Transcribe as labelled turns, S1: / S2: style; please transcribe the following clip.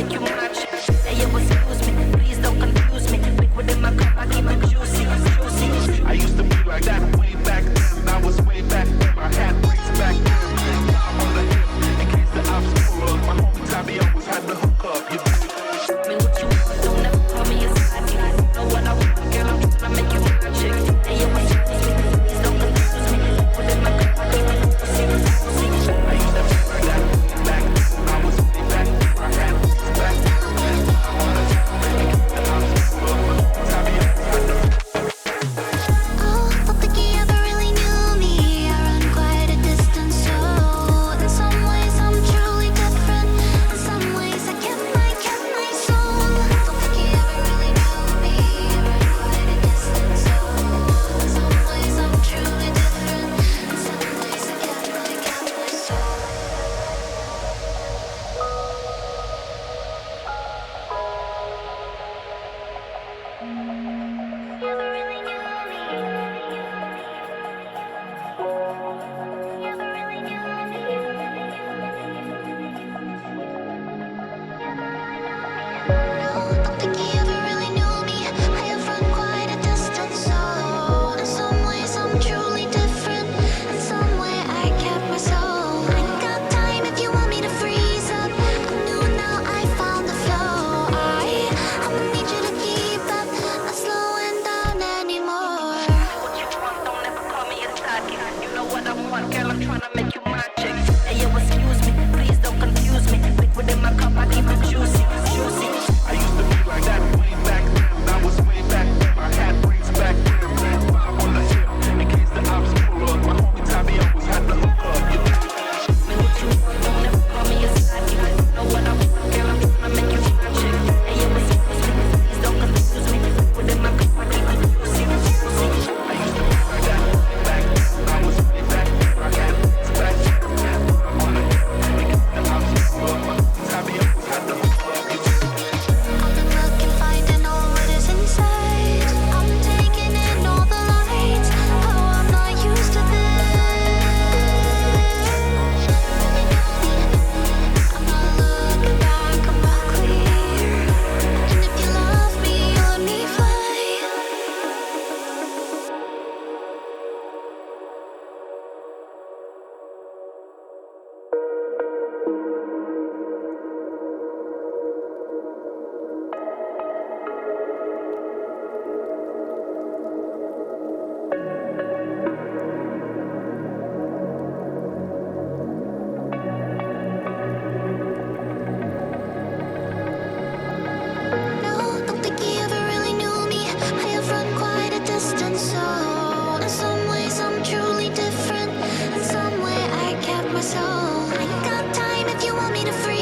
S1: make you my chick. Hey, yo, excuse me, please don't confuse me. Liquid in my cup, I keep it juicy, juicy. I used to be like that way back then. I was way back then. My hat brings back then. I'm on the hip in case the ops pull up. My homie Tabby always had the hook up. You me what you want, don't ever call me a side chick. You know what I want, girl, I'm tryna make you my chick. Hey, yo, excuse me, please don't confuse me. Liquid in my cup, I keep it juicy, juicy. I used to be like that way back then. I was way back then. My hat brings back then. I'm on the hip in case the ops pull up. My homie Tabby always had the hook up.
S2: Oh, don't think he ever really knew me. I run quite a distance, so in some ways I'm truly different. In some ways I kept my soul. Don't think he ever really knew me. I run quite a distance, so in some ways I'm truly different. In some ways I kept my soul. Never really knew me. Never really knew me. No, don't think he ever really knew me. I have run quite a distance, so in some ways I'm truly different. In some way I kept my soul. I got time if you want me to freeze up. I'm new now, I found the flow. I'ma need you to keep up, not slowing down anymore.
S1: What you want, don't ever call me a side chick. You know what I want, girl, I'm tryna make you my chick. Hey, yo, excuse me, please don't confuse me. Liquid in my cup, I keep it juicy, juicy. I used to be like that way back then. I was way back then. My hat brings back then. I'm on the hip in case the ops pull up. My homie Tabby always had the hook up. Me what you want, don't ever call me a side chick. You know what I want, girl, I'm tryna make you my chick. Hey, yo, excuse me, please don't confuse me. Liquid in my cup, I keep it juicy, juicy. I used to be like that way back then. I was way back then. My hat brings back then. I'm on the hip in case the ops pull up. My homie Tabby always had the hook up.
S2: I've been looking, finding all what is inside. I'm taking in all the lights. Oh, I'm not used to this. I'm not looking back, I'm not clear. And if you love me, you let me fly. No, don't think he ever really knew me. I have run quite a distance, so in some ways I'm truly different. In some way I kept my soul. I got time if you want me to freeze.